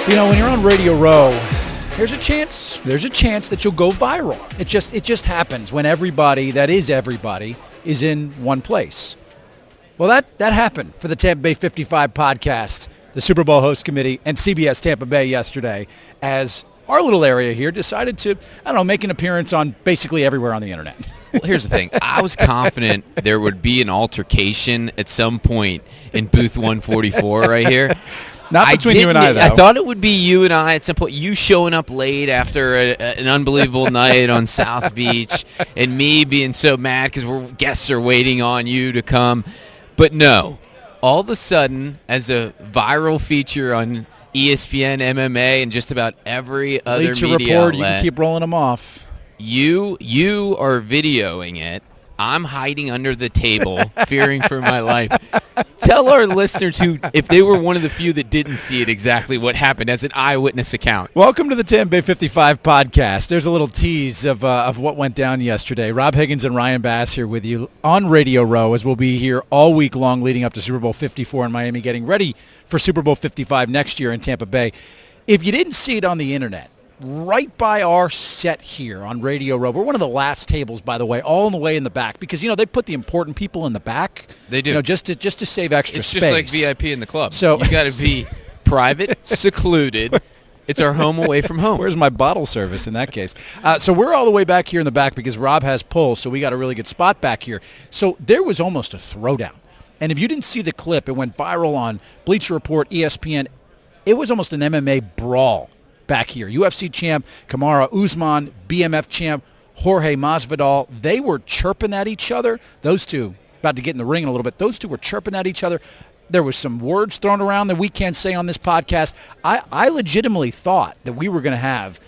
You know, when you're on Radio Row, there's a chance that you'll go viral. It just happens when everybody is in one place. Well, that happened for the Tampa Bay 55 podcast, the Super Bowl host committee, and CBS Tampa Bay yesterday, as our little area here decided to, make an appearance on basically everywhere on the internet. Well, here's the thing. I was confident there would be an altercation at some point in booth 144 right here. Not between you and I, though. I thought it would be you and I at some point. You showing up late after an unbelievable night on South Beach, and me being so mad because guests are waiting on you to come. But no, all of a sudden, as a viral feature on ESPN, MMA, and just about every other Bleacher media Report, outlet, you can keep rolling them off. You are videoing it. I'm hiding under the table, fearing for my life. Tell our listeners if they were one of the few that didn't see it, exactly what happened as an eyewitness account. Welcome to the Tampa Bay 55 podcast. There's a little tease of what went down yesterday. Rob Higgins and Ryan Bass here with you on Radio Row, as we'll be here all week long leading up to Super Bowl 54 in Miami, getting ready for Super Bowl 55 next year in Tampa Bay. If you didn't see it on the internet, right by our set here on Radio Row. We're one of the last tables, by the way, all in the way in the back, because they put the important people in the back. They do, just to save extra space. It's just like VIP in the club. So you got to be private, secluded. It's our home away from home. Where's my bottle service in that case? So we're all the way back here in the back because Rob has pull, so we got a really good spot back here. So there was almost a throwdown, and if you didn't see the clip, it went viral on Bleacher Report, ESPN. It was almost an MMA brawl back here. UFC champ Kamaru Usman, BMF champ Jorge Masvidal, they were chirping at each other. Those two, about to get in the ring in a little bit, those two were chirping at each other. There was some words thrown around that we can't say on this podcast. I legitimately thought that we were going to have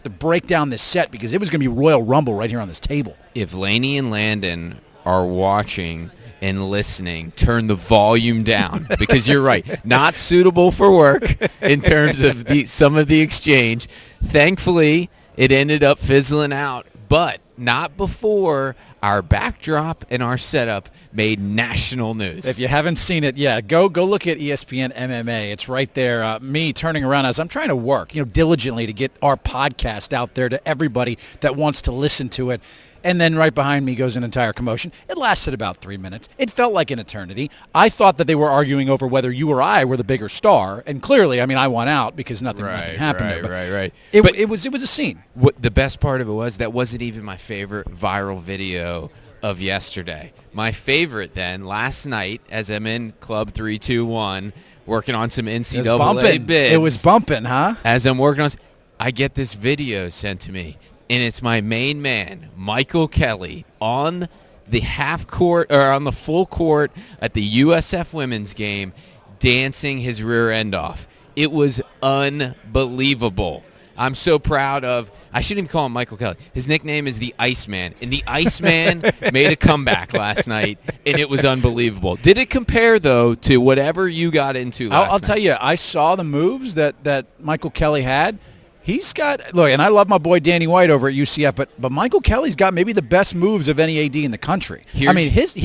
to break down this set because it was going to be Royal Rumble right here on this table. If Laney and Landon are watching and listening, turn the volume down because you're right. Not suitable for work in terms of some of the exchange. Thankfully, it ended up fizzling out, but not before our backdrop and our setup made national news. If you haven't seen it, go look at ESPN MMA. It's right there. Me turning around as I'm trying to work, diligently to get our podcast out there to everybody that wants to listen to it. And then right behind me goes an entire commotion. It lasted about 3 minutes. It felt like an eternity. I thought that they were arguing over whether you or I were the bigger star. And clearly, I won out because nothing happened there. Right. It was a scene. What the best part of it was, that wasn't even my favorite viral video of yesterday. My favorite then, last night, as I'm in Club 321, working on some NCAA bids. It was bumping, huh? As I'm working on, I get this video sent to me. And it's my main man, Michael Kelly, on the half court or on the full court at the USF women's game, dancing his rear end off. It was unbelievable. I'm so proud of. I shouldn't even call him Michael Kelly. His nickname is the Iceman, and the Iceman made a comeback last night, and it was unbelievable. Did it compare though to whatever you got into last night? I'll tell you, I saw the moves that Michael Kelly had. He's got, look, and I love my boy Danny White over at UCF, but Michael Kelly's got maybe the best moves of any AD in the country. He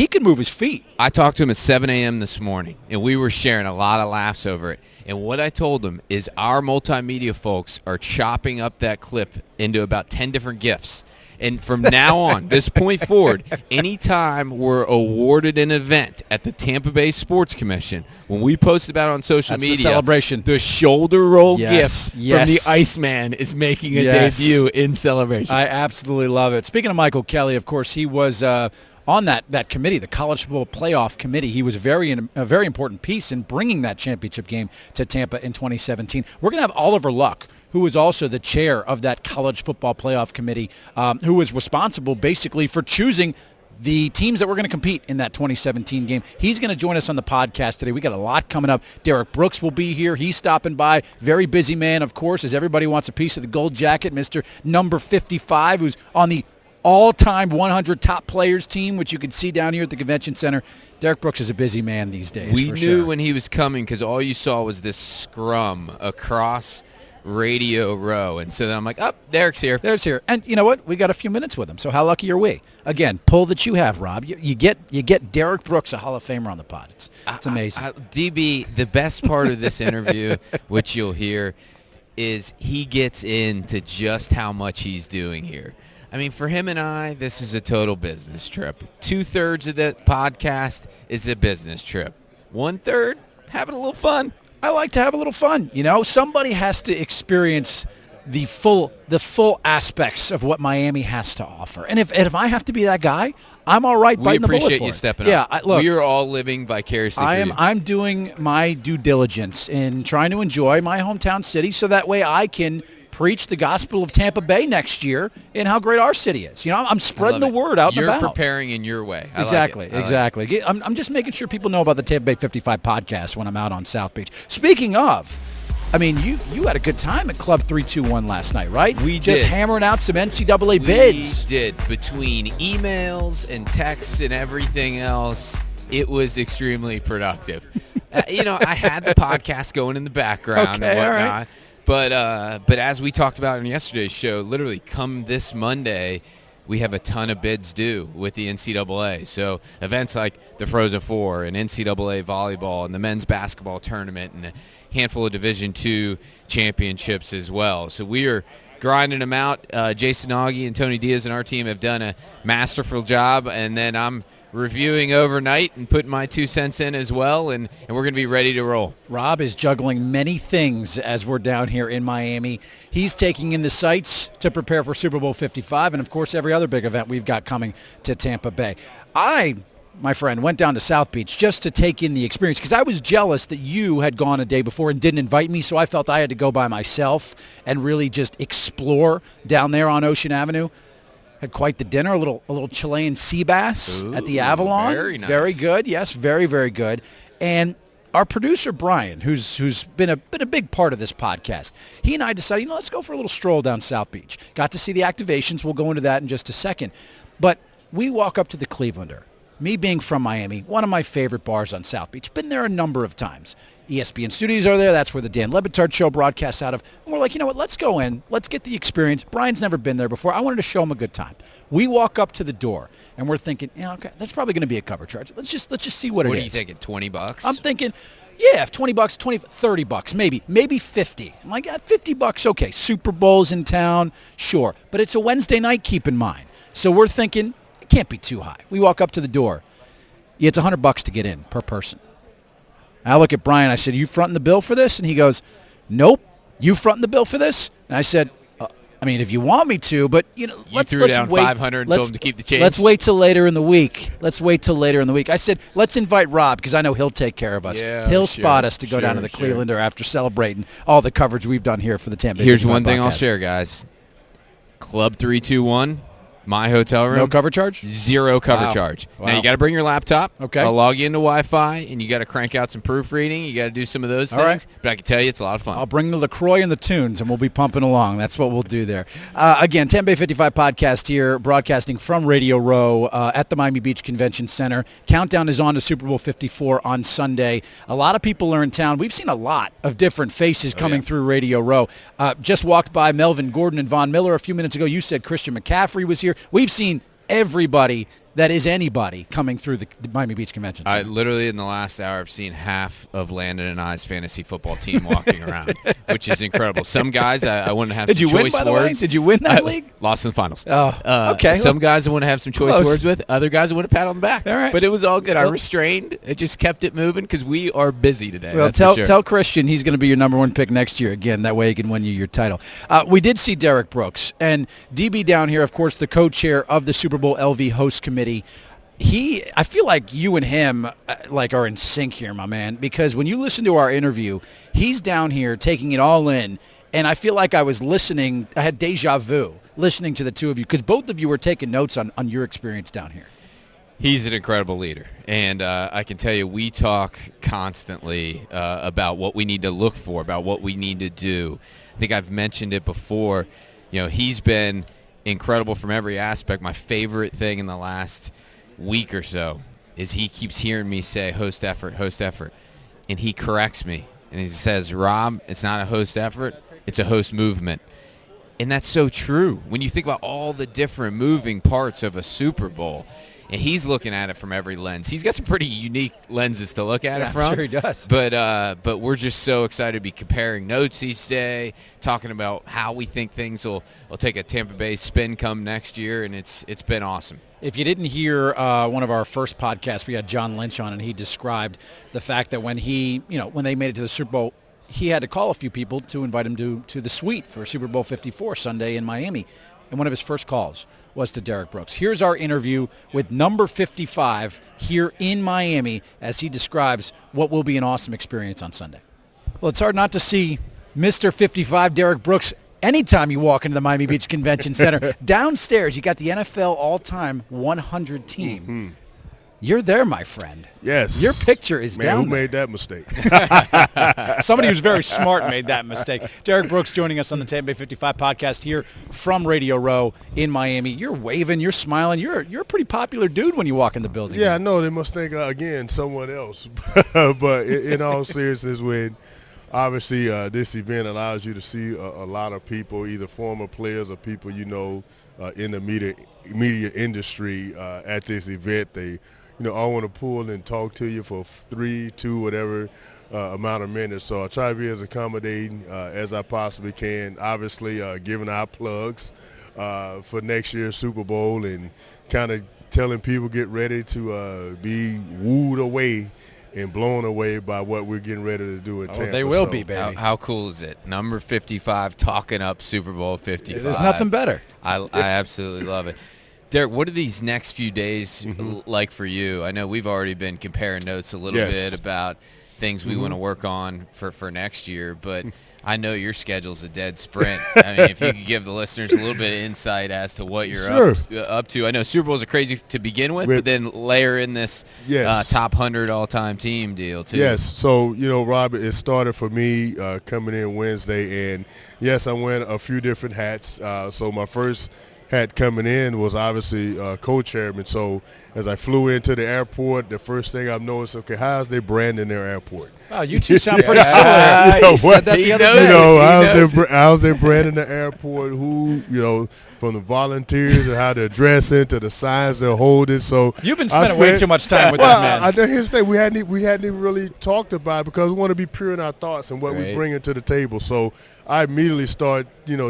can move his feet. I talked to him at 7 a.m. this morning, and we were sharing a lot of laughs over it. And what I told him is our multimedia folks are chopping up that clip into about 10 different GIFs. And from now on, this point forward, anytime we're awarded an event at the Tampa Bay Sports Commission, when we post about it on social media, the celebration. The shoulder roll GIF from the Iceman is making a debut in celebration. I absolutely love it. Speaking of Michael Kelly, of course, he was on that committee, the College Football Playoff Committee. He was a very important piece in bringing that championship game to Tampa in 2017. We're going to have Oliver Luck, who is also the chair of that College Football Playoff Committee, who was responsible basically for choosing the teams that were going to compete in that 2017 game. He's going to join us on the podcast today. We got a lot coming up. Derrick Brooks will be here. He's stopping by. Very busy man, of course, as everybody wants a piece of the gold jacket. Mr. Number 55, who's on the all-time 100 top players team, which you can see down here at the convention center. Derrick Brooks is a busy man these days. We knew when he was coming because all you saw was this scrum across Radio Row. And so then I'm like, oh, Derrick's here. There's here. And you know what? We got a few minutes with him. So how lucky are we? Again, pull that you have, Rob. You get Derrick Brooks, a Hall of Famer, on the pod. It's amazing. DB, the best part of this interview, which you'll hear, is he gets into just how much he's doing here. I mean, for him and I, this is a total business trip. 2/3 of the podcast is a business trip. 1/3, having a little fun. I like to have a little fun. You know, somebody has to experience the full aspects of what Miami has to offer. And if I have to be that guy, I'm all right biting the bullet for it. We appreciate you stepping up. Look, we are all living vicariously through you. I'm doing my due diligence in trying to enjoy my hometown city so that way I can preach the gospel of Tampa Bay next year and how great our city is. You know, I'm spreading the word out and about. You're preparing in your way. Exactly. I'm just making sure people know about the Tampa Bay 55 podcast when I'm out on South Beach. Speaking of, I mean, you had a good time at Club 321 last night, right? We just did. Hammering out some NCAA bids. We did. Between emails and texts and everything else, it was extremely productive. I had the podcast going in the background and whatnot. Right. But as we talked about in yesterday's show, literally come this Monday, we have a ton of bids due with the NCAA. So events like the Frozen Four and NCAA volleyball and the men's basketball tournament and a handful of Division II championships as well. So we are grinding them out. Jason Augie and Tony Diaz and our team have done a masterful job, and then I'm reviewing overnight and putting my 2 cents in as well, and we're going to be ready to roll. Rob is juggling many things as we're down here in Miami. He's taking in the sights to prepare for Super Bowl 55 and, of course, every other big event we've got coming to Tampa Bay. My friend, went down to South Beach just to take in the experience because I was jealous that you had gone a day before and didn't invite me, so I felt I had to go by myself and really just explore down there on Ocean Avenue. Had quite the dinner, a little Chilean sea bass at the Avalon. Very nice. Very good. Yes, very, very good. And our producer, Brian, who's been a big part of this podcast, he and I decided, let's go for a little stroll down South Beach. Got to see the activations. We'll go into that in just a second. But we walk up to the Clevelander. Me being from Miami, one of my favorite bars on South Beach. Been there a number of times. ESPN studios are there. That's where the Dan Le Batard show broadcasts out of. And we're like, you know what? Let's go in. Let's get the experience. Brian's never been there before. I wanted to show him a good time. We walk up to the door, and we're thinking, okay, that's probably going to be a cover charge. Let's just see what it is. What are you thinking, $20? I'm thinking, yeah, if $20, $30, maybe 50. I'm like, $50, okay. Super Bowl's in town, sure. But it's a Wednesday night, keep in mind. So we're thinking, it can't be too high. We walk up to the door. Yeah, it's $100 to get in per person. I look at Brian. I said, "You fronting the bill for this?" And he goes, "Nope. You fronting the bill for this?" And I said, "I mean, if you want me to, but let's threw down wait. $500 and told him to keep the change. Let's wait till later in the week. I said, "Let's invite Rob because I know he'll take care of us. Yeah, he'll spot us to go down to the Clevelander after celebrating all the coverage we've done here for the Tampa Bay." Here's one thing I'll share, guys. Club 321. My hotel room. No cover charge? Zero cover charge. Wow. Now, you got to bring your laptop. Okay. I'll log you into Wi-Fi, and you got to crank out some proofreading. You got to do some of those things. Right. But I can tell you it's a lot of fun. I'll bring the LaCroix and the tunes, and we'll be pumping along. That's what we'll do there. Again, Tampa Bay 55 podcast here, broadcasting from Radio Row at the Miami Beach Convention Center. Countdown is on to Super Bowl 54 on Sunday. A lot of people are in town. We've seen a lot of different faces coming through Radio Row. Just walked by Melvin Gordon and Von Miller a few minutes ago. You said Christian McCaffrey was here. We've seen everybody that is anybody coming through the Miami Beach Convention Center. Literally in the last hour, I've seen half of Landon and I's fantasy football team walking around, which is incredible. Some guys I want to have some choice words. Did you win, by the way? Did you win that league? Lost in the finals. Oh, okay. Some guys I want to have some choice words with. Other guys I want to pat on the back. All right. But it was all good. I restrained. It just kept it moving because we are busy today. Well, tell Christian he's going to be your number one pick next year again. That way he can win you your title. We did see Derrick Brooks. And DB down here, of course, the co-chair of the Super Bowl LV host committee. I feel like you and him are in sync here, my man, because when you listen to our interview, he's down here taking it all in, and I feel like I was listening. I had deja vu listening to the two of you because both of you were taking notes on your experience down here. He's an incredible leader, and I can tell you we talk constantly about what we need to look for, about what we need to do. I think I've mentioned it before. He's been incredible from every aspect. My favorite thing in the last week or so is he keeps hearing me say host effort, and he corrects me and he says, "Rob, it's not a host effort, it's a host movement. And that's so true when you think about all the different moving parts of a Super Bowl. And he's looking at it from every lens. He's got some pretty unique lenses to look at it from. Sure he does. But we're just so excited to be comparing notes each day, talking about how we think things will take a Tampa Bay spin come next year, and it's been awesome. If you didn't hear one of our first podcasts, we had John Lynch on, and he described the fact that when they made it to the Super Bowl, he had to call a few people to invite him to the suite for Super Bowl 54 Sunday in Miami. And one of his first calls was to Derrick Brooks. Here's our interview with number 55 here in Miami as he describes what will be an awesome experience on Sunday. Well, it's hard not to see Mr. 55, Derrick Brooks, anytime you walk into the Miami Beach Convention Center. Downstairs, you got the NFL all-time 100 team. Mm-hmm. You're there, my friend. Yes. Your picture is Man, down who made that mistake? Somebody who's very smart made that mistake. Derrick Brooks joining us on the Tampa Bay 55 podcast here from Radio Row in Miami. You're waving, you're smiling. You're a pretty popular dude when you walk in the building. Yeah, I know. They must think, again, someone else. But in all seriousness, when obviously this event allows you to see a lot of people, either former players or people you know in the media industry at this event, they I want to pull and talk to you for 3, 2, whatever amount of minutes. So I try to be as accommodating as I possibly can. Obviously, giving out plugs for next year's Super Bowl and kind of telling people get ready to be wooed away and blown away by what we're getting ready to do in Tampa. They will be, baby. How cool is it? Number 55 talking up Super Bowl 55. There's nothing better. I absolutely love it. Derrick, what are these next few days like for you? I know we've already been comparing notes a little bit about things we want to work on for next year, but I know your schedule's a dead sprint. I mean, if you could give the listeners a little bit of insight as to what you're up to. I know Super Bowls are crazy to begin with, but then layer in this top 100 all-time team deal, too. Yes. So, Robert, it started for me coming in Wednesday, and, yes, I wear a few different hats. So my first hat coming in was obviously co-chairman. So as I flew into the airport, the first thing I've noticed, okay, how's they branding their airport? Wow, you two sound pretty similar. You said that the other day. How's they branding the airport? Who, from the volunteers and how they're dressing to the signs they're holding. So you've been spending way too much time with this man. I know here's the thing. We hadn't even really talked about it because we want to be pure in our thoughts and what we bring to the table. So I immediately start,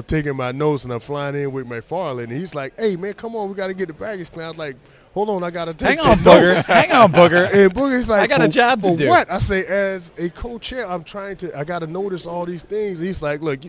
taking my notes, and I'm flying in with McFarland, and he's like, "Hey, man, come on, we got to get the baggage claim." I was like, "Hold on, I got to take some notes." Hang on, Booger. And Booger's like, "I got a job to do." For what? I say, as a co-chair, I got to notice all these things. He's like, "Look,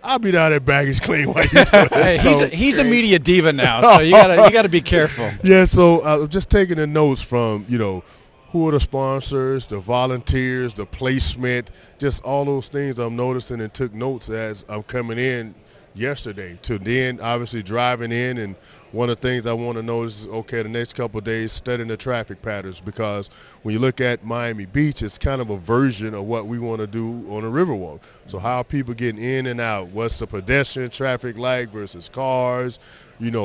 I'll be down at baggage claim while you do it." Hey, he's a media diva now, so you gotta be careful. Yeah, so I'm just taking the notes from, who are the sponsors, the volunteers, the placement, just all those things I'm noticing, and took notes as I'm coming in yesterday to then obviously driving in. And one of the things I want to notice is, okay, the next couple of days, studying the traffic patterns, because when you look at Miami Beach, it's kind of a version of what we want to do on the Riverwalk. So how are people getting in and out? What's the pedestrian traffic like versus cars? Uber,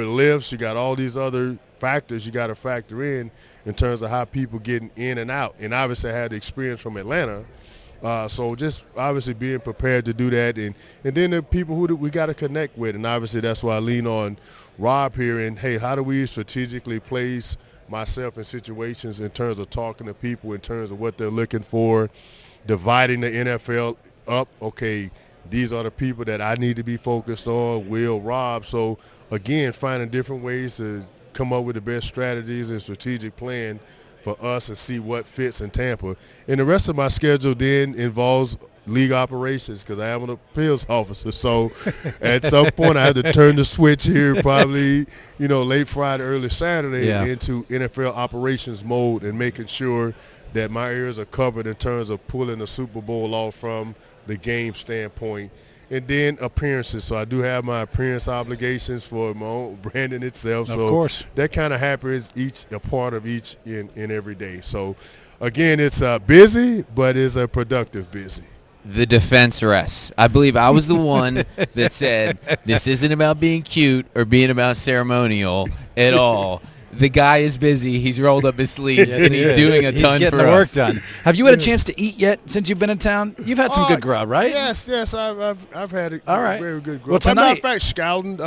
Lyfts, you got all these other factors you got to factor in terms of how people getting in and out. And obviously I had the experience from Atlanta. So just obviously being prepared to do that. And then the people who we got to connect with. And obviously that's why I lean on Rob here. And, hey, how do we strategically place myself in situations in terms of talking to people, in terms of what they're looking for, dividing the NFL up. Okay, these are the people that I need to be focused on, Will, Rob. So, again, finding different ways to come up with the best strategies and strategic plan for us and see what fits in Tampa. And the rest of my schedule then involves league operations because I am an appeals officer. So at some point I had to turn the switch here probably, late Friday, early Saturday into NFL operations mode and making sure that my ears are covered in terms of pulling the Super Bowl off from the game standpoint. And then appearances. So I do have my appearance obligations for my own branding itself. Of course. That kind of happens a part of each in every day. So, again, it's busy, but it's a productive busy. The defense rests. I believe I was the one that said this isn't about being cute or being about ceremonial at all. The guy is busy. He's rolled up his sleeves, Yes, and he's doing a ton for us. He's getting the work done. Have you had a chance to eat yet since you've been in town? You've had some good grub, right? Yes, I've had a very good grub. Well, tonight, matter of fact, scouting.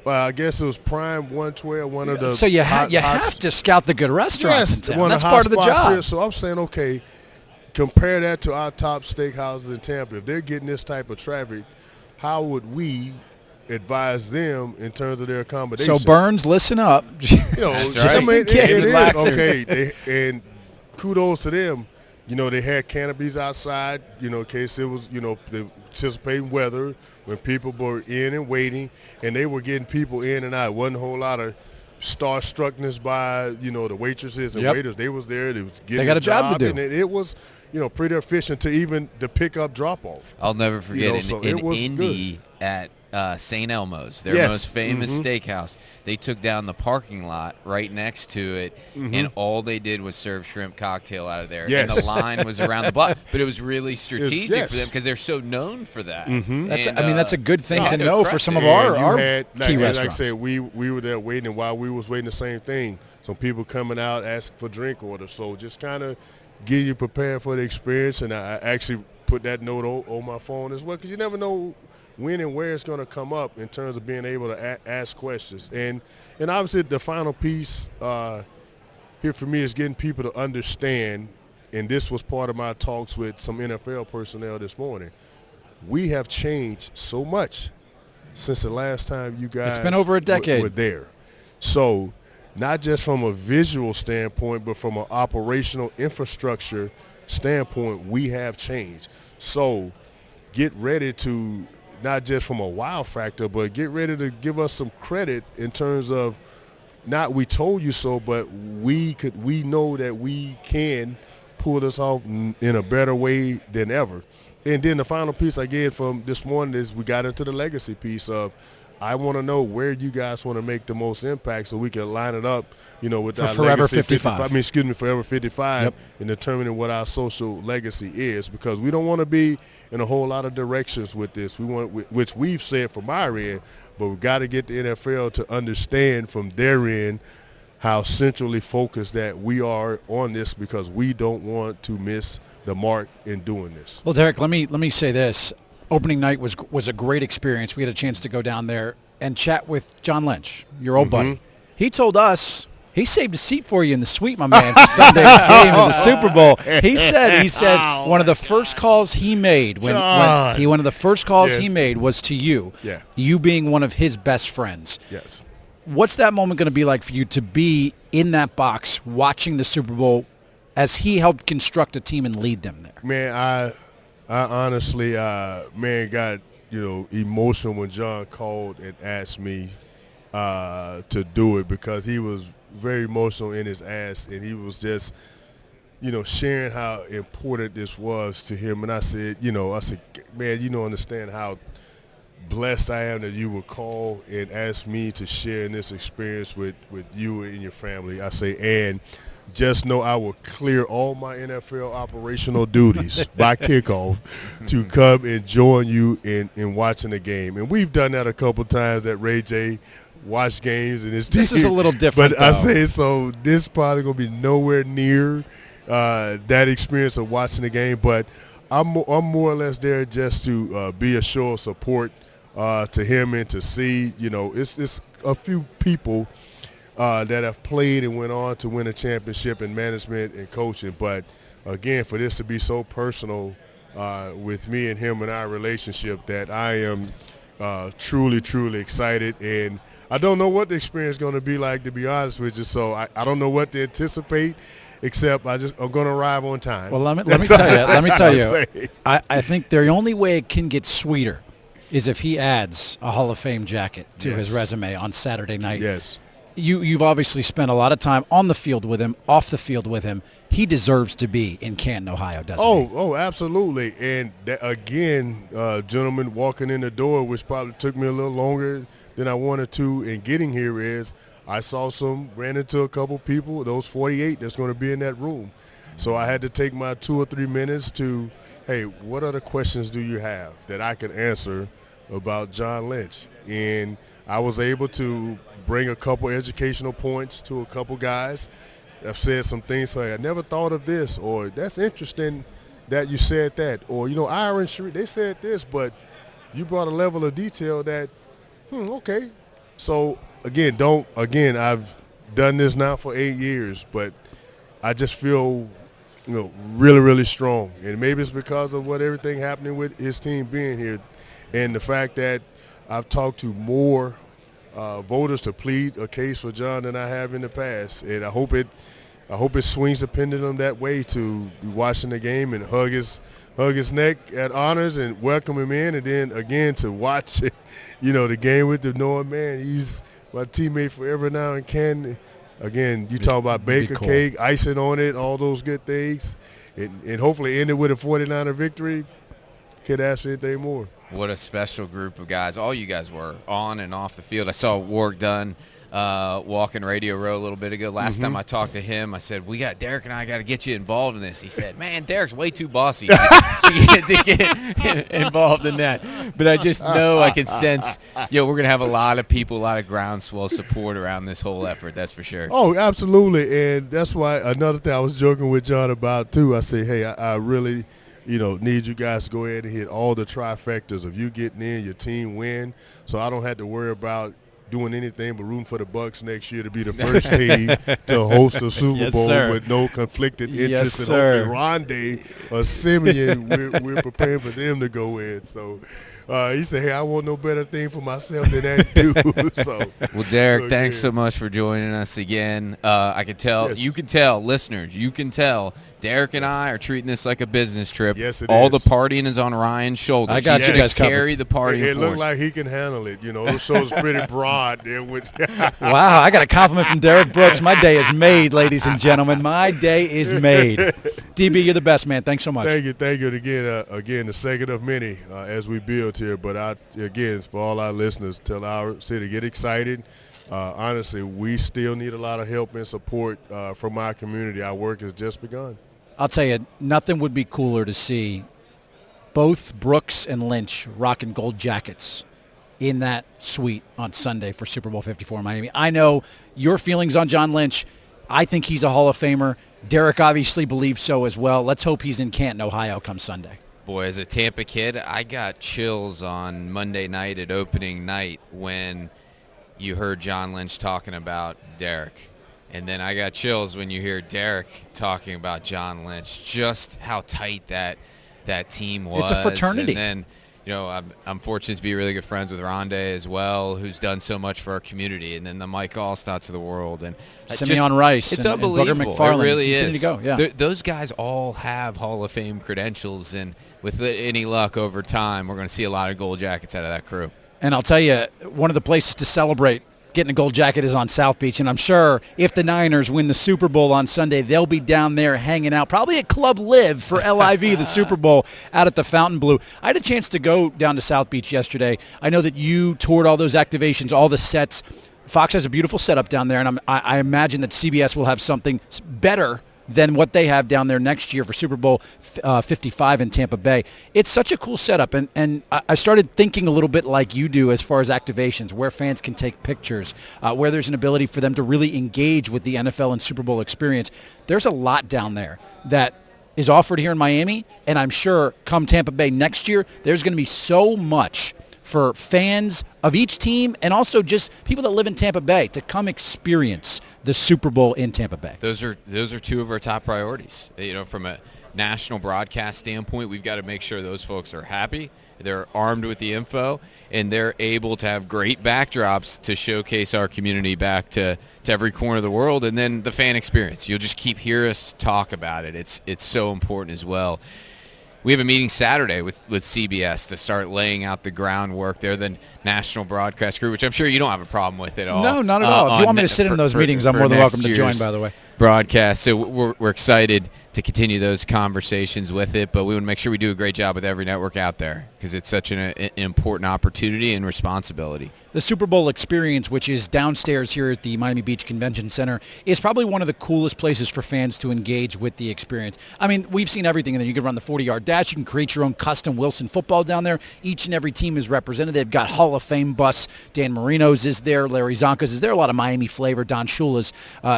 I guess it was Prime 112, one of the. So you have to scout the good restaurants in town. That's of part of the job. Here. So I'm saying, okay, compare that to our top steakhouses in Tampa. If they're getting this type of traffic, how would we advise them in terms of their accommodation? So Burns, listen up. That's right. I mean, it is Laxer. okay. And kudos to them. They had canopies outside. In case it was, the anticipating weather when people were in and waiting, and they were getting people in and out. It wasn't a whole lot of starstruckness by the waitresses and waiters. They was there. They was getting. They got a job to do, and it was pretty efficient to even the pickup drop off. I'll never forget in Indy good. at St. Elmo's, their most famous steakhouse. They took down the parking lot right next to it, and all they did was serve shrimp cocktail out of there. Yes. And the line was around the block, but it was really strategic for them because they're so known for that. That's a good thing to know for some of our key restaurants. Like I said, we were there waiting, and while we was waiting, the same thing. Some people coming out asking for drink orders. So just kind of get you prepared for the experience, and I actually put that note on my phone as well because you never know when and where it's going to come up in terms of being able to ask questions. And obviously the final piece here for me is getting people to understand, and this was part of my talks with some NFL personnel this morning. We have changed so much since the last time you guys it's been over a decade. Were there. So not just from a visual standpoint, but from an operational infrastructure standpoint, we have changed. So get ready to not just from a wow factor, but get ready to give us some credit in terms of not we told you so, but we know that we can pull this off in a better way than ever. And then the final piece I get from this morning is we got into the legacy piece of I want to know where you guys want to make the most impact so we can line it up, with our Forever legacy 55. Forever 55 and determining what our social legacy is, because we don't want to be in a whole lot of directions with this. We want, which we've said from our end, but we've got to get the NFL to understand from their end how centrally focused that we are on this, because we don't want to miss the mark in doing this. Well, Derrick, let me say this. Opening night was a great experience. We had a chance to go down there and chat with John Lynch, your old buddy. He told us he saved a seat for you in the suite, my man, for Sunday's game in the Super Bowl. He said one of the first calls he made one of the first calls he made was to you. Yeah. You being one of his best friends. Yes. What's that moment going to be like for you to be in that box watching the Super Bowl as he helped construct a team and lead them there? Man, I honestly, got emotional when John called and asked me to do it, because he was very emotional in his ask, and he was just, sharing how important this was to him. And I said, man, you don't understand how blessed I am that you would call and ask me to share in this experience with you and your family. I say, and just know I will clear all my NFL operational duties by kickoff to come and join you in watching the game. And we've done that a couple times at Ray J, watch games, and this is a little different. But I say, so this probably going to be nowhere near that experience of watching the game. But I'm more or less there just to be a show of support to him, and to see, it's a few people that have played and went on to win a championship in management and coaching. But, again, for this to be so personal with me and him and our relationship, that I am truly, truly excited. And I don't know what the experience is going to be like, to be honest with you. So I don't know what to anticipate, except I'm going to arrive on time. Well, let me tell you. I think the only way it can get sweeter is if he adds a Hall of Fame jacket to his resume on Saturday night. Yes. You've obviously spent a lot of time on the field with him, off the field with him. He deserves to be in Canton, Ohio, doesn't he? Oh, absolutely. And again, gentlemen, walking in the door, which probably took me a little longer than I wanted to in getting here, is I ran into a couple people, those 48 that's going to be in that room. So I had to take my 2 or 3 minutes to, hey, what other questions do you have that I can answer about John Lynch? And I was able to bring a couple educational points to a couple guys. I've said some things like, I never thought of this, or that's interesting that you said that, or, Ira Sharif, they said this, but you brought a level of detail that, okay. So, again, I've done this now for 8 years, but I just feel, really, really strong. And maybe it's because of everything happening with his team being here and the fact that I've talked to more voters to plead a case for John than I have in the past. And I hope it swings the pendulum that way, to be watching the game and hug his neck at honors and welcome him in, and then again to watch the game with him, knowing, man, he's my teammate forever now and can. Again, you talk about baker cake, icing on it, all those good things, and hopefully end it with a 49er victory. Could ask for anything more. What a special group of guys. All you guys were on and off the field. I saw Warwick Dunn walking Radio Row a little bit ago. Last time I talked to him, I said, Derrick and I got to get you involved in this. He said, man, Derrick's way too bossy to get involved in that. But I just know, I can sense, we're going to have a lot of people, a lot of groundswell support around this whole effort. That's for sure. Oh, absolutely. And that's why another thing I was joking with John about, too. I say, hey, I really – need you guys to go ahead and hit all the trifectas of you getting in, your team win, so I don't have to worry about doing anything but rooting for the Bucs next year to be the first team to host the Super Bowl with no conflicted interest. And hopefully Rondé or Simeon, we're preparing for them to go in. So he said, hey, I want no better thing for myself than that, too. So, well, Derrick, thanks so much for joining us again. I can tell, you can tell, listeners, you can tell, Derrick and I are treating this like a business trip. Yes, it All is. the partying is on Ryan's shoulders. I got you guys covered. Carry the party. It looked like he can handle it. The show's pretty broad. Wow, I got a compliment from Derrick Brooks. My day is made, ladies and gentlemen. My day is made. DB, you're the best, man. Thanks so much. Thank you. And again, the second of many as we build here. But again, for all our listeners, tell our city, get excited. Honestly, we still need a lot of help and support from our community. Our work has just begun. I'll tell you, nothing would be cooler to see both Brooks and Lynch rocking gold jackets in that suite on Sunday for Super Bowl 54 in Miami. I know your feelings on John Lynch. I think he's a Hall of Famer. Derrick obviously believes so as well. Let's hope he's in Canton, Ohio come Sunday. Boy, as a Tampa kid, I got chills on Monday night at opening night when you heard John Lynch talking about Derrick. And then I got chills when you hear Derrick talking about John Lynch, just how tight that team was. It's a fraternity. And then, I'm fortunate to be really good friends with Rondé as well, who's done so much for our community. And then the Mike Allstotts of the world. And Simeon Rice. It's and unbelievable. Booger McFarland. It really Continue is. to go. Yeah. Those guys all have Hall of Fame credentials. And with any luck over time, we're going to see a lot of gold jackets out of that crew. And I'll tell you, one of the places to celebrate getting a gold jacket is on South Beach, and I'm sure if the Niners win the Super Bowl on Sunday, they'll be down there hanging out, probably at Club Live for LIV, the Super Bowl, out at the Fontainebleau. I had a chance to go down to South Beach yesterday. I know that you toured all those activations, all the sets. Fox has a beautiful setup down there, and I imagine that CBS will have something better than what they have down there next year for Super Bowl 55 in Tampa Bay. It's such a cool setup, and I started thinking a little bit like you do as far as activations, where fans can take pictures, where there's an ability for them to really engage with the NFL and Super Bowl experience. There's a lot down there that is offered here in Miami, and I'm sure come Tampa Bay next year, there's going to be so much for fans of each team and also just people that live in Tampa Bay to come experience the Super Bowl in Tampa Bay. Those are two of our top priorities. From a national broadcast standpoint, we've got to make sure those folks are happy, they're armed with the info, and they're able to have great backdrops to showcase our community back to every corner of the world. And then the fan experience. You'll just keep hearing us talk about it. It's so important as well. We have a meeting Saturday with CBS to start laying out the groundwork. They're the national broadcast crew, which I'm sure you don't have a problem with at all. No, not at all. If you want me to sit in those meetings, I'm more than welcome to join, by the way. Broadcast. So we're excited to continue those conversations with it. But we want to make sure we do a great job with every network out there because it's such an important opportunity and responsibility. The Super Bowl experience, which is downstairs here at the Miami Beach Convention Center, is probably one of the coolest places for fans to engage with the experience. I mean, we've seen everything in there. You can run the 40-yard dash. You can create your own custom Wilson football down there. Each and every team is represented. They've got Hall of Fame bus. Dan Marino's is there. Larry Zonka's is there. A lot of Miami flavor. Don Shula's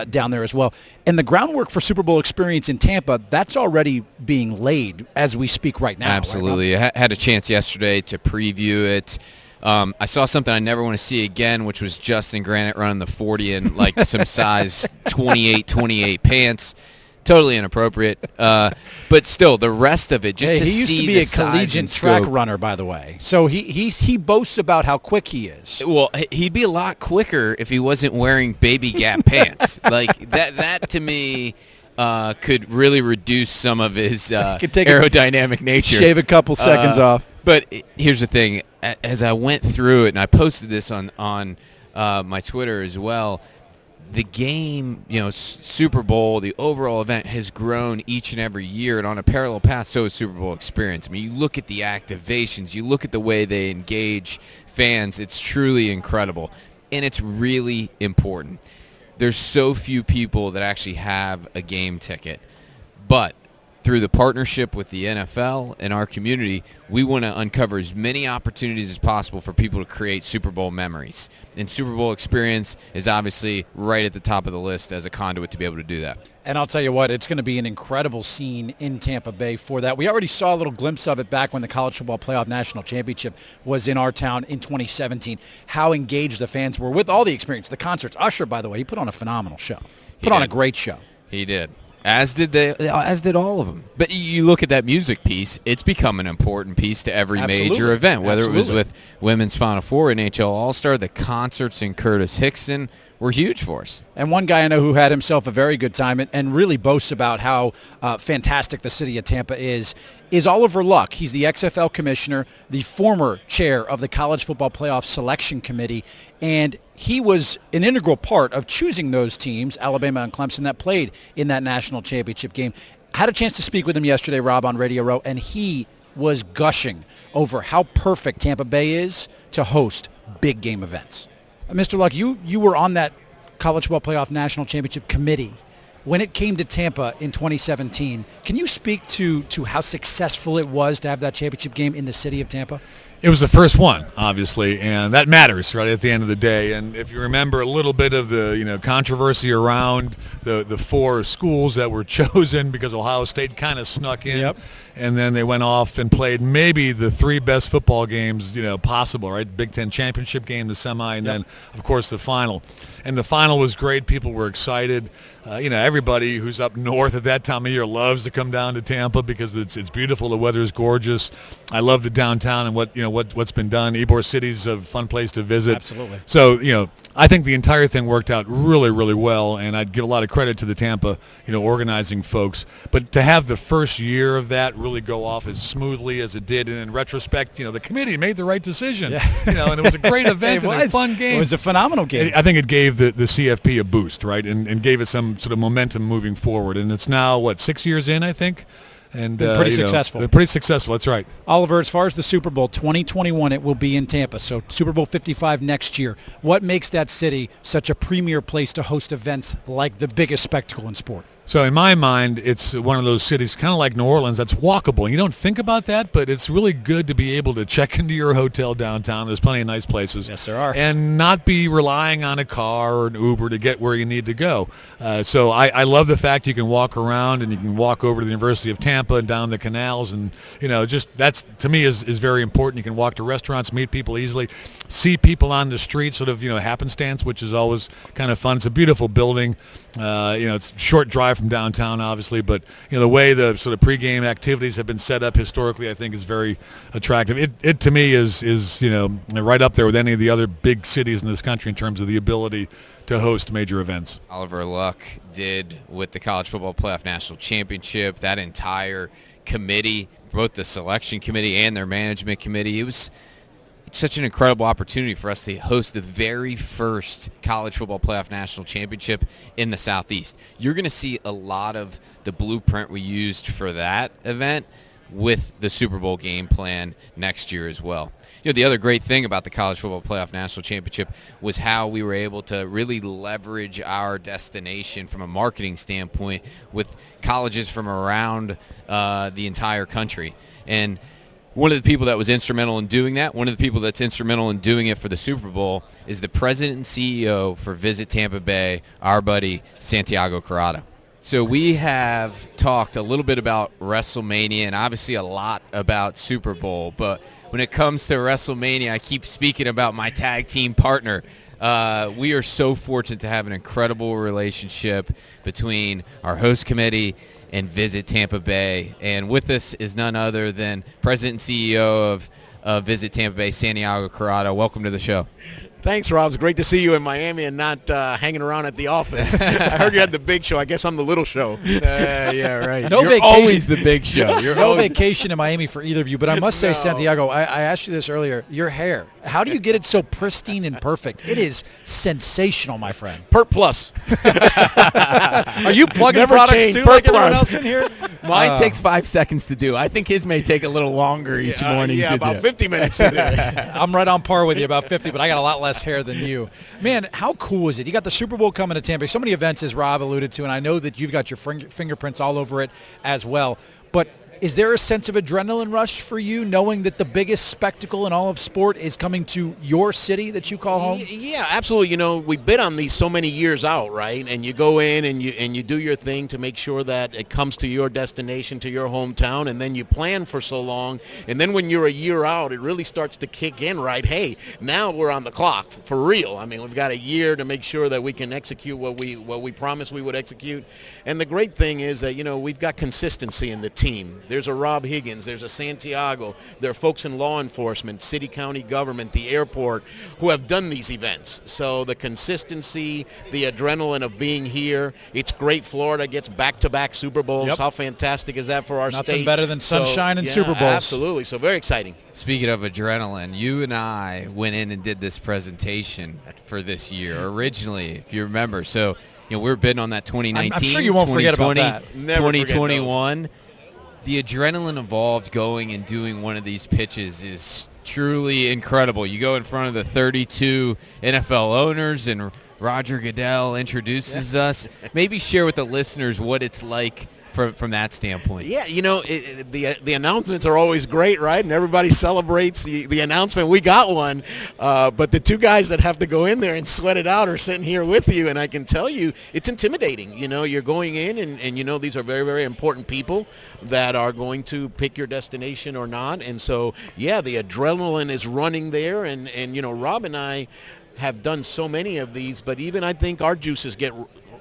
down there as well. And the groundwork for Super Bowl experience in Tampa, that's already being laid as we speak right now. Absolutely. Right, I had a chance yesterday to preview it. I saw something I never want to see again, which was Justin Granite running the 40 in like some size 28 pants. Totally inappropriate. But still, the rest of it, just to see he used to be a collegiate track runner, by the way. So he boasts about how quick he is. Well, he'd be a lot quicker if he wasn't wearing Baby Gap pants. Like that to me could really reduce some of his aerodynamic nature. Shave a couple seconds off. But here's the thing. As I went through it, and I posted this on my Twitter as well, the game, Super Bowl, the overall event has grown each and every year, and on a parallel path, so is Super Bowl experience. I mean, you look at the activations, you look at the way they engage fans, it's truly incredible, and it's really important. There's so few people that actually have a game ticket, but through the partnership with the NFL and our community, we want to uncover as many opportunities as possible for people to create Super Bowl memories. And Super Bowl experience is obviously right at the top of the list as a conduit to be able to do that. And I'll tell you what, it's going to be an incredible scene in Tampa Bay for that. We already saw a little glimpse of it back when the College Football Playoff National Championship was in our town in 2017, how engaged the fans were with all the experience, the concerts. Usher, by the way, he put on a phenomenal show. Put on a great show. He did. As did all of them. But you look at that music piece, it's become an important piece to every major event, whether it was with Women's Final Four, NHL All-Star, the concerts in Curtis Hickson were huge for us. And one guy I know who had himself a very good time and really boasts about how fantastic the city of Tampa is Oliver Luck. He's the XFL Commissioner, the former chair of the College Football Playoff Selection Committee, and he was an integral part of choosing those teams, Alabama and Clemson, that played in that national championship game. I had a chance to speak with him yesterday, Rob, on Radio Row, and he was gushing over how perfect Tampa Bay is to host big game events. Mr. Luck, you were on that College Football Playoff National Championship Committee when it came to Tampa in 2017. Can you speak to how successful it was to have that championship game in the city of Tampa? It was the first one, obviously, and that matters, right, at the end of the day. And if you remember a little bit of the controversy around the four schools that were chosen because Ohio State kind of snuck in, and then they went off and played maybe the three best football games possible, right? Big Ten championship game, the semi, and then, of course, the final. And the final was great. People were excited. Everybody who's up north at that time of year loves to come down to Tampa because it's beautiful. The weather is gorgeous. I love the downtown and what's been done. Ybor City's a fun place to visit. Absolutely. So I think the entire thing worked out really, really well, and I'd give a lot of credit to the Tampa organizing folks. But to have the first year of that really go off as smoothly as it did, and in retrospect, the committee made the right decision. Yeah. And it was a great event and a fun game. It was a phenomenal game. I think it gave the CFP a boost, right, and gave it some sort of momentum moving forward. And it's now 6 years in, I think. And pretty successful. They're pretty successful. That's right. Oliver, as far as the Super Bowl 2021, it will be in Tampa. So Super Bowl 55 next year. What makes that city such a premier place to host events like the biggest spectacle in sport? So in my mind, it's one of those cities, kind of like New Orleans, that's walkable. And you don't think about that, but it's really good to be able to check into your hotel downtown. There's plenty of nice places. Yes, there are. And not be relying on a car or an Uber to get where you need to go. So I love the fact you can walk around and you can walk over to the University of Tampa and down the canals. And, just that's, to me, is very important. You can walk to restaurants, meet people easily, see people on the street, sort of, happenstance, which is always kind of fun. It's a beautiful building. It's a short drive from downtown, obviously, but the way the sort of pregame activities have been set up historically, I think, is very attractive. It to me is right up there with any of the other big cities in this country in terms of the ability to host major events. Oliver Luck did with the College Football Playoff National Championship, that entire committee, both the selection committee and their management committee. It such an incredible opportunity for us to host the very first college football playoff national championship in the Southeast. You're going to see a lot of the blueprint we used for that event with the Super Bowl game plan next year as well. You know, the other great thing about the College Football Playoff National Championship was how we were able to really leverage our destination from a marketing standpoint with colleges from around the entire country. And one of the people that was instrumental in doing that, one of the people that's instrumental in doing it for the Super Bowl, is the president and CEO for Visit Tampa Bay, our buddy Santiago Corrada. So we have talked a little bit about WrestleMania and obviously a lot about Super Bowl, but when it comes to WrestleMania, I keep speaking about my tag team partner. We are so fortunate to have an incredible relationship between our host committee and Visit Tampa Bay. And with us is none other than President and CEO of Visit Tampa Bay, Santiago Corrada. Welcome to the show. Thanks, Rob. It's great to see you in Miami and not hanging around at the office. I heard you had the big show. I guess I'm the little show. Yeah, right. No You're vacation. always the big show. You're no always vacation in Miami for either of you, but I must say, No. Santiago, I asked you this earlier. Your hair, how do you get it so pristine and perfect? It is sensational, my friend. Pert Plus. Are you plugging Never products change. too, Pert like everyone Plus. else in here? Mine takes 5 seconds to do. I think his may take a little longer each morning Yeah, to about do. 50 minutes to do it. I'm right on par with you, about 50, but I got a lot less hair than you. Man, how cool is it? You got the Super Bowl coming to Tampa Bay. So many events, as Rob alluded to, and I know that you've got your fingerprints all over it as well. But is there a sense of adrenaline rush for you, knowing that the biggest spectacle in all of sport is coming to your city that you call home? Yeah, absolutely. You know, we've been on these so many years out, right? And you go in and you do your thing to make sure that it comes to your destination, to your hometown, and then you plan for so long. And then when you're a year out, it really starts to kick in, right? Hey, now we're on the clock for real. I mean, we've got a year to make sure that we can execute what we promised we would execute. And the great thing is that, you know, we've got consistency in the team. There's a Rob Higgins, there's a Santiago, there are folks in law enforcement, city, county government, the airport, who have done these events. So the consistency, the adrenaline of being here, it's great. Florida gets back-to-back Super Bowls. Yep. How fantastic is that for our Nothing state? better than sunshine and yeah, Super Bowls. Absolutely. So very exciting. Speaking of adrenaline, you and I went in and did this presentation for this year originally, if you remember. So, you know, we're bidding on that 2019, I'm sure you won't forget about 2020, that. Never forget 2021. The adrenaline involved going and doing one of these pitches is truly incredible. You go in front of the 32 NFL owners and Roger Goodell introduces us. Maybe share with the listeners what it's like from that standpoint. Yeah, you know, the announcements are always great, right? And everybody celebrates the announcement. We got one, but the two guys that have to go in there and sweat it out are sitting here with you, and I can tell you it's intimidating. You know, you're going in, and you know these are very, very important people that are going to pick your destination or not. And so, yeah, the adrenaline is running there, and you know, Rob and I have done so many of these, but even I think our juices get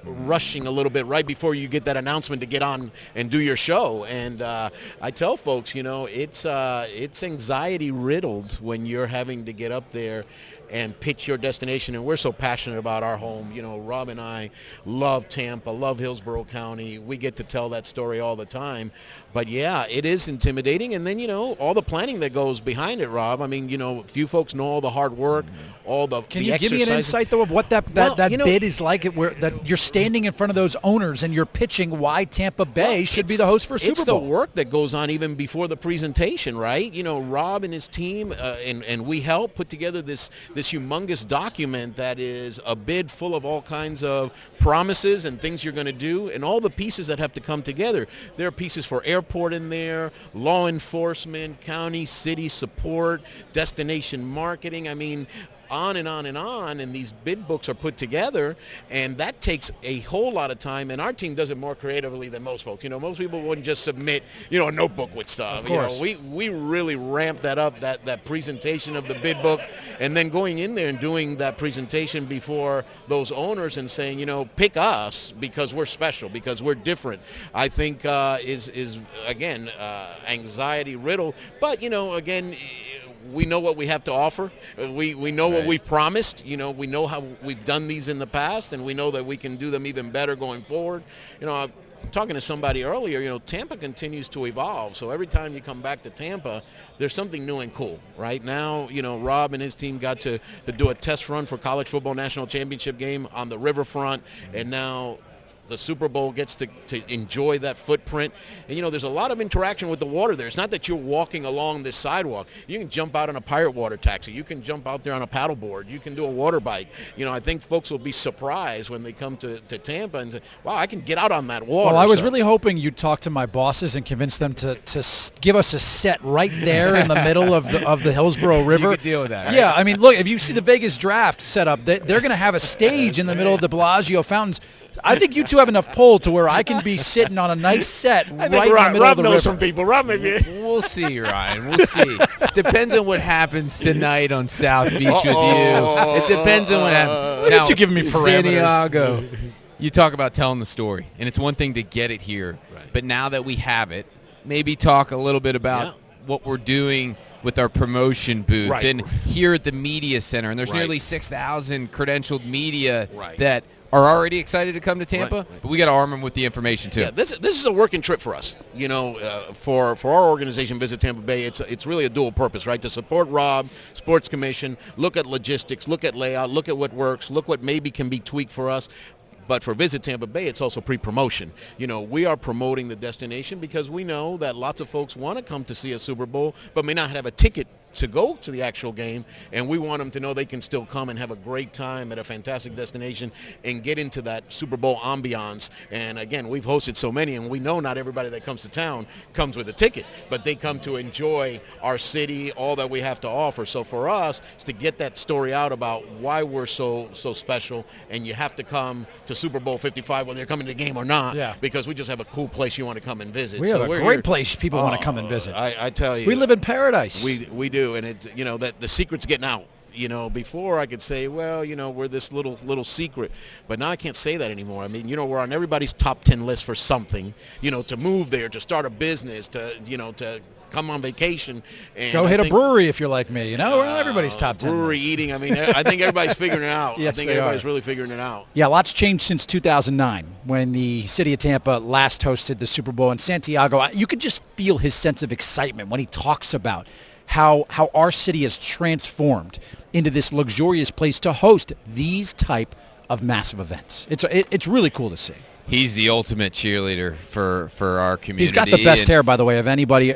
rushing a little bit right before you get that announcement to get on and do your show. And I tell folks, you know, it's anxiety riddled when you're having to get up there and pitch your destination. And we're so passionate about our home. You know, Rob and I love Tampa, love Hillsborough County. We get to tell that story all the time. But yeah, it is intimidating. And then, you know, all the planning that goes behind it, Rob. I mean, you know, few folks know all the hard work, all the Can you give me an insight, though, of what that you know, bid is like, that you're standing in front of those owners and you're pitching why Tampa Bay should be the host for Super It's Bowl? the work that goes on even before the presentation, right? You know, Rob and his team, and we help put together this humongous document that is a bid full of all kinds of promises and things you're going to do, and all the pieces that have to come together. There are pieces for airport in there, law enforcement, county, city support, destination marketing. I mean, on and on and on, and these bid books are put together, and that takes a whole lot of time, and our team does it more creatively than most folks. You know, most people wouldn't just submit, you know, a notebook with stuff. Of course. You know, we really ramp that up, that presentation of the bid book, and then going in there and doing that presentation before those owners and saying, you know, pick us because we're special, because we're different, I think is again, anxiety riddled. But, you know, again, we know what we have to offer. We know what we've promised. You know, we know how we've done these in the past, and we know that we can do them even better going forward. You know, talking to somebody earlier, Tampa continues to evolve. So every time you come back to Tampa, there's something new and cool. Right now, Rob and his team got to do a test run for college football national championship game on the riverfront, and now the Super Bowl gets to enjoy that footprint. And, there's a lot of interaction with the water there. It's not that you're walking along this sidewalk. You can jump out on a pirate water taxi. You can jump out there on a paddleboard. You can do a water bike. I think folks will be surprised when they come to Tampa and say, wow, I can get out on that water. Well, I was really hoping you'd talk to my bosses and convince them to give us a set right there in the middle of the Hillsborough River. You could deal with that, right? Yeah, I mean, look, if you see the Vegas Draft set up, they're going to have a stage in the middle of the Bellagio fountains. I think you two have enough pull to where I can be sitting on a nice set right in the middle of the Rob knows river. some people. Rob, maybe. We'll see, Ryan. We'll see. Depends on what happens tonight on South Beach with you. It depends on what happens. Now, you giving me parameters. Santiago, you talk about telling the story, and it's one thing to get it here, right. But now that we have it, maybe talk a little bit about what we're doing with our promotion booth and here at the media center. And there's nearly 6,000 credentialed media that are already excited to come to Tampa, but we got to arm them with the information too. Yeah, this is a working trip for us. For our organization, Visit Tampa Bay, it's really a dual purpose, right? To support Rob, Sports Commission, look at logistics, look at layout, look at what works, look what maybe can be tweaked for us. But for Visit Tampa Bay, it's also pre-promotion. We are promoting the destination because we know that lots of folks want to come to see a Super Bowl, but may not have a ticket to go to the actual game, and we want them to know they can still come and have a great time at a fantastic destination and get into that Super Bowl ambiance. And again, we've hosted so many, and we know not everybody that comes to town comes with a ticket, but they come to enjoy our city, all that we have to offer. So for us, it's to get that story out about why we're so special, and you have to come to Super Bowl 55 whether you're coming to the game or not, because we just have a cool place you want to come and visit. We have a great place people want to come and visit. I tell you. We live in paradise. We do. And that the secret's getting out. Before I could say, well, we're this little secret, but now I can't say that anymore. I mean, we're on everybody's top 10 list for something, to move there, to start a business, to come on vacation. And go hit a brewery if you're like me. We're on everybody's top 10 brewery list. Eating. I mean, I think everybody's figuring it out. Yes, I think they everybody's are. really figuring it out. Yeah, lots changed since 2009 when the city of Tampa last hosted the Super Bowl. And Santiago, you could just feel his sense of excitement when he talks about how our city has transformed into this luxurious place to host these type of massive events. It's really cool to see. He's the ultimate cheerleader for our community. He's got the best hair, by the way, of anybody.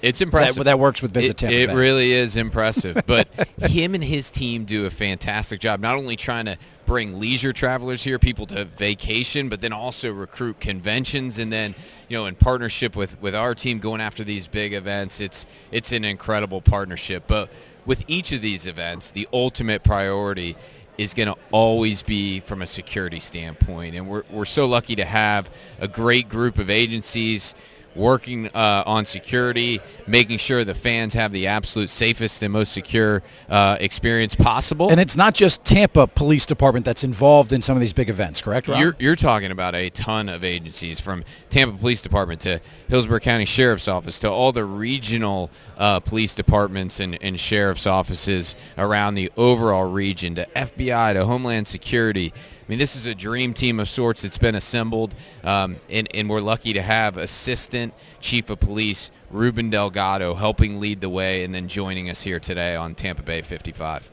It's impressive. That works with Visit Tampa Bay. It really is impressive. But him and his team do a fantastic job, not only trying to bring leisure travelers here, people to vacation, but then also recruit conventions, and then in partnership with our team going after these big events. It's an incredible partnership. But with each of these events, the ultimate priority is going to always be from a security standpoint. And we're so lucky to have a great group of agencies working on security, making sure the fans have the absolute safest and most secure experience possible. And it's not just Tampa Police Department that's involved in some of these big events, correct, Rob? You're talking about a ton of agencies, from Tampa Police Department to Hillsborough County Sheriff's Office to all the regional police departments and sheriff's offices around the overall region, to FBI, to Homeland Security. I mean, this is a dream team of sorts that's been assembled, and we're lucky to have Assistant Chief of Police Reuben Delgado helping lead the way and then joining us here today on Tampa Bay 55.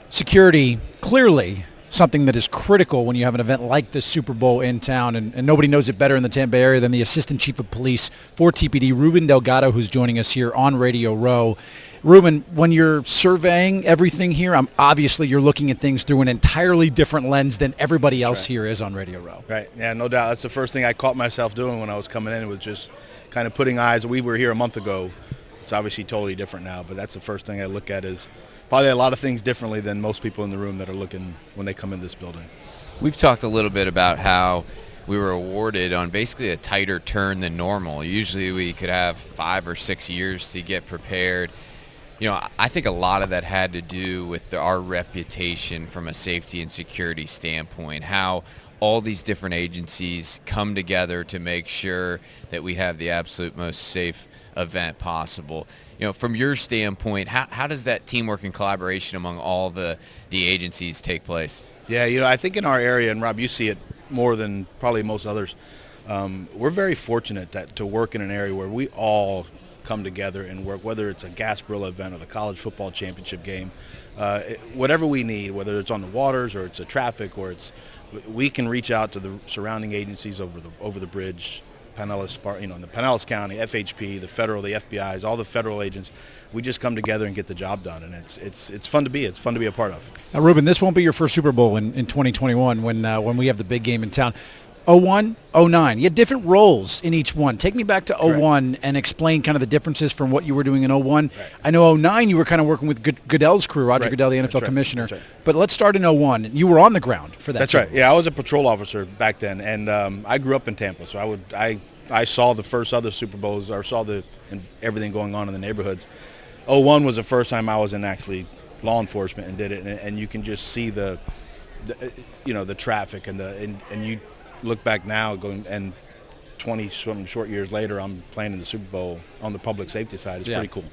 Security, clearly something that is critical when you have an event like the Super Bowl in town, and nobody knows it better in the Tampa Bay area than the Assistant Chief of Police for TPD, Reuben Delgado, who's joining us here on Radio Row. Reuben, when you're surveying everything here, obviously you're looking at things through an entirely different lens than everybody else here is on Radio Row. Right, yeah, no doubt. That's the first thing I caught myself doing when I was coming in, was just kind of putting eyes. We were here a month ago. It's obviously totally different now, but that's the first thing I look at, is probably a lot of things differently than most people in the room that are looking when they come in this building. We've talked a little bit about how we were awarded on basically a tighter turn than normal. Usually we could have 5 or 6 years to get prepared. I think a lot of that had to do with our reputation from a safety and security standpoint, how all these different agencies come together to make sure that we have the absolute most safe event possible. From your standpoint, how does that teamwork and collaboration among all the agencies take place? Yeah, I think in our area, and Rob, you see it more than probably most others, We're very fortunate to work in an area where we all come together and work, whether it's a Gasparilla event or the college football championship game, whatever we need, whether it's on the waters or it's a traffic or we can reach out to the surrounding agencies over the bridge, Pinellas, in the Pinellas County, FHP, the federal, the FBI's, all the federal agents. We just come together and get the job done, and it's fun to be. It's fun to be a part of. Now, Reuben, this won't be your first Super Bowl in 2021 when we have the big game in town. 01, 09. You had different roles in each one. Take me back to 01 and explain kind of the differences from what you were doing in 01. Right. I know 09 you were kind of working with Goodell's crew, Roger Goodell, the NFL commissioner. Right. But let's start in 01. You were on the ground for that. That's right. Yeah, I was a patrol officer back then, and I grew up in Tampa, so I saw the first other Super Bowls, or saw everything going on in the neighborhoods. 01 was the first time I was in actually law enforcement and did it, and you can just see the traffic and you look back now, going and 20-some short years later, I'm playing in the Super Bowl on the public safety side. It's pretty cool.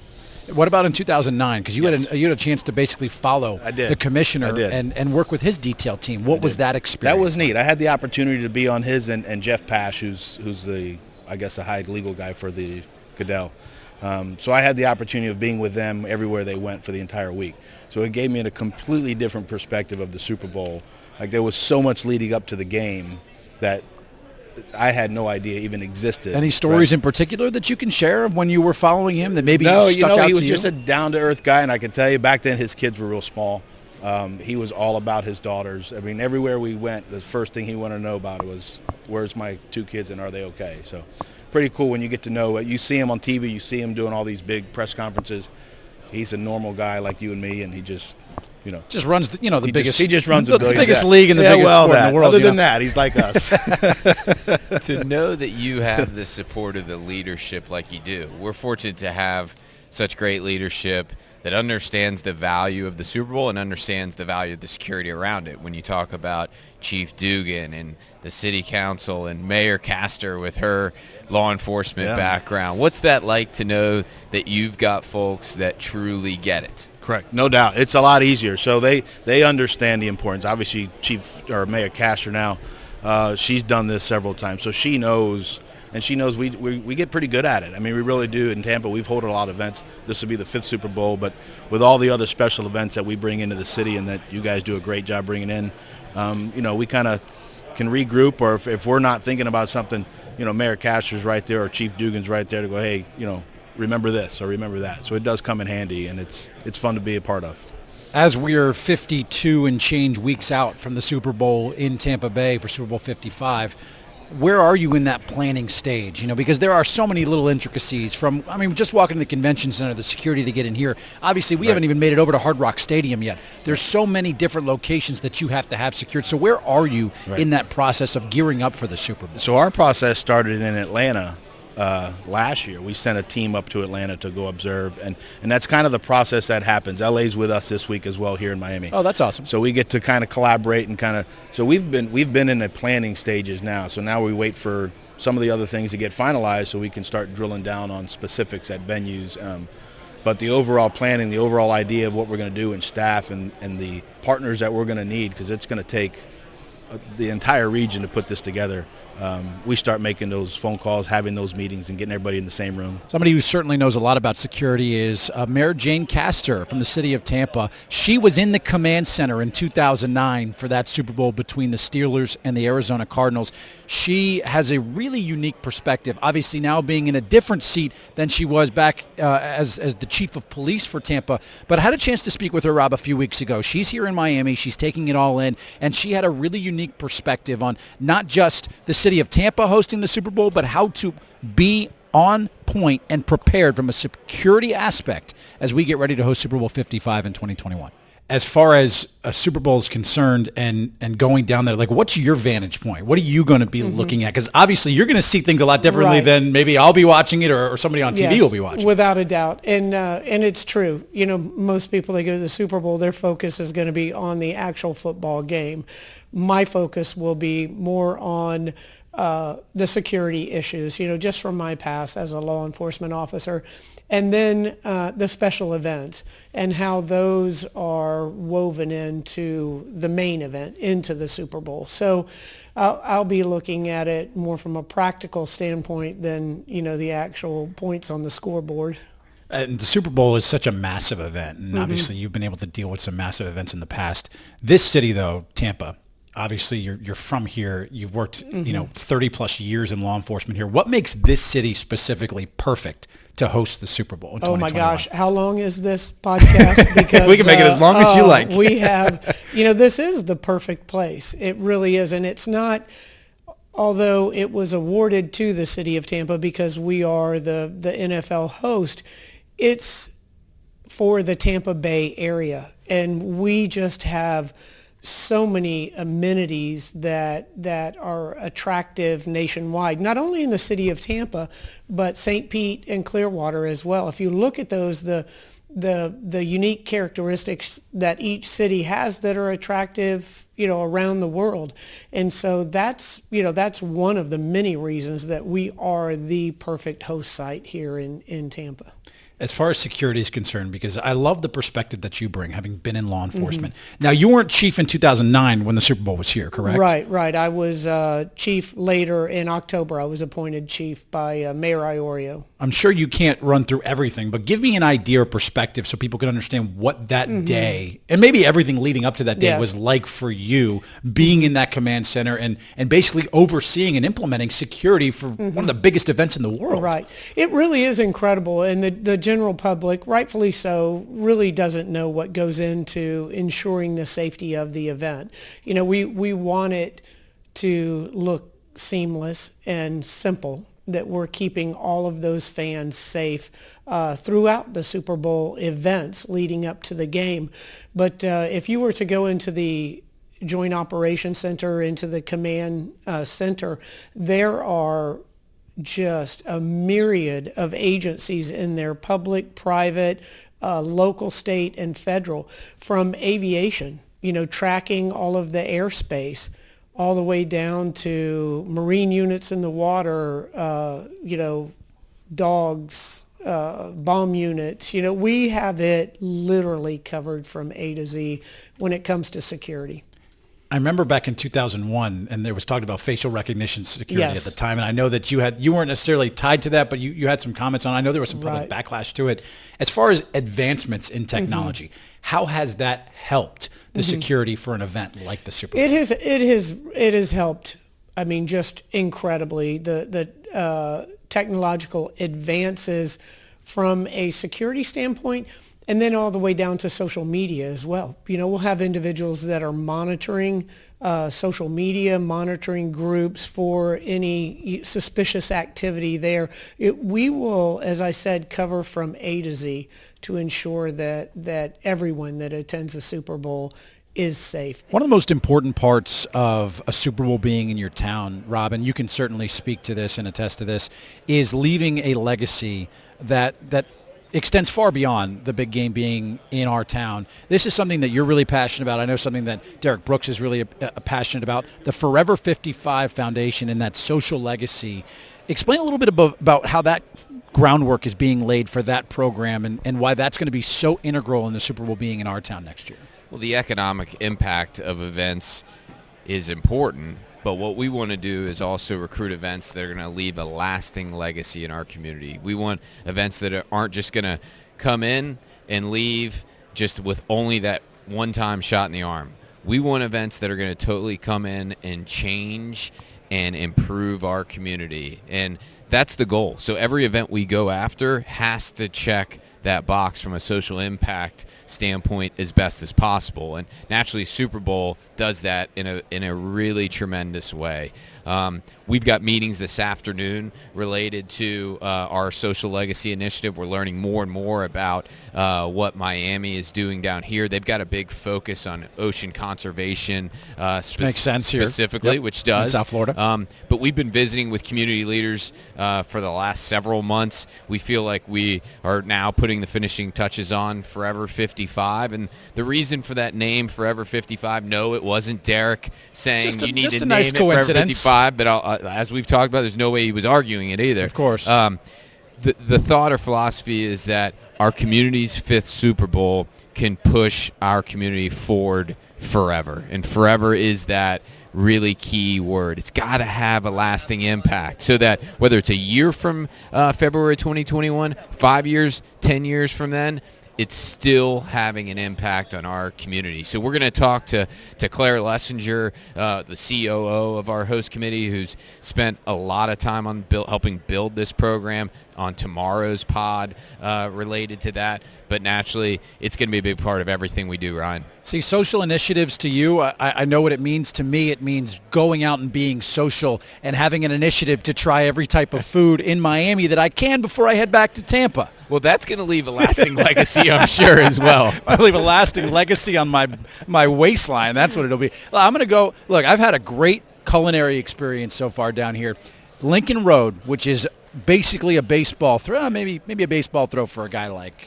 What about in 2009? Because you had a chance to basically follow the commissioner and work with his detail team. What was that experience? That was neat. I had the opportunity to be on his and Jeff Pash, who's the high legal guy for the Goodell. So I had the opportunity of being with them everywhere they went for the entire week. So it gave me a completely different perspective of the Super Bowl. Like, there was so much leading up to the game that I had no idea even existed. Any stories in particular that you can share of when you were following him that maybe stuck out to you? He was just a down-to-earth guy, and I can tell you back then his kids were real small. He was all about his daughters. I mean, everywhere we went, the first thing he wanted to know about was, where's my 2 kids and are they okay? So pretty cool when you get to know. You see him on TV, you see him doing all these big press conferences. He's a normal guy like you and me, and he just runs the biggest. He just runs the biggest league in the biggest sport in the world. Other than that, he's like us. To know that you have the support of the leadership like you do, we're fortunate to have such great leadership that understands the value of the Super Bowl and understands the value of the security around it. When you talk about Chief Dugan and the city council and Mayor Castor with her law enforcement background, what's that like to know that you've got folks that truly get it? Correct, no doubt. It's a lot easier. So they understand the importance. Obviously, Mayor Castor now, she's done this several times, so she knows. And she knows we get pretty good at it. I mean, we really do. In Tampa, we've held a lot of events. This will be the 5th Super Bowl, but with all the other special events that we bring into the city and that you guys do a great job bringing in, we kind of can regroup, or if we're not thinking about something, Mayor Castor's right there or Chief Dugan's right there to go, hey, remember this or remember that. So it does come in handy, and it's fun to be a part of. As we're 52 and change weeks out from the Super Bowl in Tampa Bay for Super Bowl 55, where are you in that planning stage? Because there are so many little intricacies from, just walking to the convention center, the security to get in here. Obviously, we haven't even made it over to Hard Rock Stadium yet. There's so many different locations that you have to have secured. So where are you in that process of gearing up for the Super Bowl? So our process started in Atlanta last year. We sent a team up to Atlanta to go observe, and that's kind of the process that happens. LA's with us this week as well here in Miami. Oh, that's awesome. So we get to kind of collaborate and so we've been in the planning stages now. So now we wait for some of the other things to get finalized so we can start drilling down on specifics at venues. But the overall planning, the overall idea of what we're going to do and staff and the partners that we're going to need, because it's going to take the entire region to put this together. We start making those phone calls, having those meetings, and getting everybody in the same room. Somebody who certainly knows a lot about security is Mayor Jane Castor from the city of Tampa. She was in the command center in 2009 for that Super Bowl between the Steelers and the Arizona Cardinals. She has a really unique perspective, obviously now being in a different seat than she was back as the chief of police for Tampa. But I had a chance to speak with her, Rob, a few weeks ago. She's here in Miami. She's taking it all in, and she had a really unique perspective on not just the city of Tampa hosting the Super Bowl, but how to be on point and prepared from a security aspect as we get ready to host Super Bowl 55 in 2021. As far as a Super Bowl is concerned and going down there, like, what's your vantage point? What are you going to be looking at? Because obviously you're going to see things a lot differently than maybe I'll be watching it or somebody on TV will be watching. Without a doubt. And it's true. Most people that go to the Super Bowl, their focus is going to be on the actual football game. My focus will be more on the security issues, just from my past as a law enforcement officer. and then the special events and how those are woven into the main event, into the Super Bowl. So I'll be looking at it more from a practical standpoint than, the actual points on the scoreboard. And the Super Bowl is such a massive event, and obviously you've been able to deal with some massive events in the past. This city, though, Tampa, obviously you're from here. You've worked, 30 plus years in law enforcement here. What makes this city specifically perfect to host the Super Bowl in 2021? Oh my gosh, how long is this podcast? Because we can make it as long as you like. We have, this is the perfect place. It really is, and it's not. Although it was awarded to the city of Tampa because we are the NFL host, it's for the Tampa Bay area, and we just have so many amenities that are attractive nationwide, not only in the city of Tampa, but St. Pete and Clearwater as well. If you look at those, the unique characteristics that each city has that are attractive, around the world. And so that's one of the many reasons that we are the perfect host site here in Tampa. As far as security is concerned, because I love the perspective that you bring, having been in law enforcement. Now, you weren't chief in 2009 when the Super Bowl was here, correct? Right. I was chief later in October. I was appointed chief by Mayor Iorio. I'm sure you can't run through everything, but give me an idea or perspective so people can understand what that day, and maybe everything leading up to that day, was like for you, being in that command center and basically overseeing and implementing security for one of the biggest events in the world. Right. It really is incredible, and the general public, rightfully so, really doesn't know what goes into ensuring the safety of the event. We want it to look seamless and simple, that we're keeping all of those fans safe throughout the Super Bowl events leading up to the game. But if you were to go into the Joint Operations Center, into the command center, there are just a myriad of agencies in there, public, private, local, state, and federal, from aviation, tracking all of the airspace, all the way down to marine units in the water, dogs, bomb units. We have it literally covered from A to Z when it comes to security. I remember back in 2001, and there was talked about facial recognition security Yes. at the time, and I know that you weren't necessarily tied to that, but you had some comments on it. I know there was some public backlash to it. As far as advancements in technology, how has that helped the security for an event like the Super Bowl? It has helped. I mean, just incredibly. The technological advances from a security standpoint, and then all the way down to social media as well. We'll have individuals that are monitoring social media, monitoring groups for any suspicious activity there. We will, as I said, cover from A to Z to ensure that everyone that attends the Super Bowl is safe. One of the most important parts of a Super Bowl being in your town, Reuben, you can certainly speak to this and attest to this, is leaving a legacy that extends far beyond the big game being in our town. This is something that you're really passionate about. I know something that Derrick Brooks is really passionate about. The Forever 55 Foundation and that social legacy. Explain a little bit about how that groundwork is being laid for that program and why that's going to be so integral in the Super Bowl being in our town next year. Well, the economic impact of events is important, but what we want to do is also recruit events that are going to leave a lasting legacy in our community. We want events that aren't just going to come in and leave just with only that one-time shot in the arm. We want events that are going to totally come in and change and improve our community, and that's the goal. So every event we go after has to check that box from a social impact standpoint as best as possible, and naturally Super Bowl does that in a really tremendous way. We've got meetings this afternoon related to our social legacy initiative. We're learning more and more about what Miami is doing down here. They've got a big focus on ocean conservation, makes sense here. Specifically, Yep. which does. In South Florida. But we've been visiting with community leaders for the last several months. We feel like we are now putting the finishing touches on Forever 55, and the reason for that name, Forever 55, no, it wasn't Derrick saying you need to name it Forever 55, but as we've talked about, there's no way he was arguing it either. Of course. the thought or philosophy is that our community's 5th Super Bowl can push our community forward forever. And forever is that really key word. It's got to have a lasting impact so that whether it's a year from February 2021, 5 years, 10 years from then, it's still having an impact on our community. So we're going to talk to Claire Lessinger, the COO of our host committee, who's spent a lot of time on helping build this program, on tomorrow's pod related to that. But naturally, it's going to be a big part of everything we do, Ryan. See, social initiatives to you, I know what it means to me. It means going out and being social and having an initiative to try every type of food in Miami that I can before I head back to Tampa. Well, that's going to leave a lasting legacy, I'm sure, as well. I'll leave a lasting legacy on my waistline. That's what it'll be. I'm going to go. Look, I've had a great culinary experience so far down here. Lincoln Road, which is basically a baseball throw, maybe a baseball throw for a guy like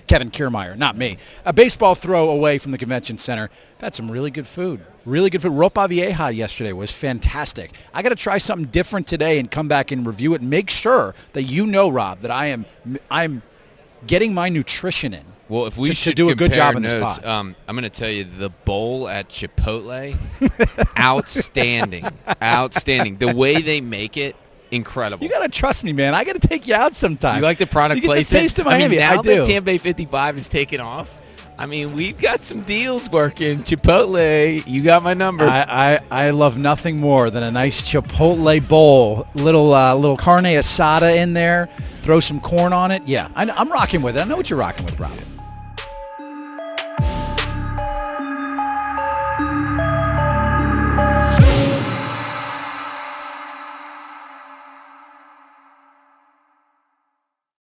Kevin Kiermaier, not me. A baseball throw away from the convention center. Had some really good food. Really good food. Ropa Vieja yesterday was fantastic. I got to try something different today and come back and review it and make sure that you know, Rob, that I'm getting my nutrition in. Well, if we should do a good job in this notes, pod. I'm going to tell you the bowl at Chipotle, outstanding, outstanding. The way they make it, incredible. You got to trust me, man. I got to take you out sometime. You like the product you placement? Get the taste of Miami. Now I do. that Tampa Bay 55 is taken off, we've got some deals working. Chipotle, you got my number. I love nothing more than a nice Chipotle bowl. Little carne asada in there. Throw some corn on it. Yeah, I'm rocking with it. I know what you're rocking with, Rob.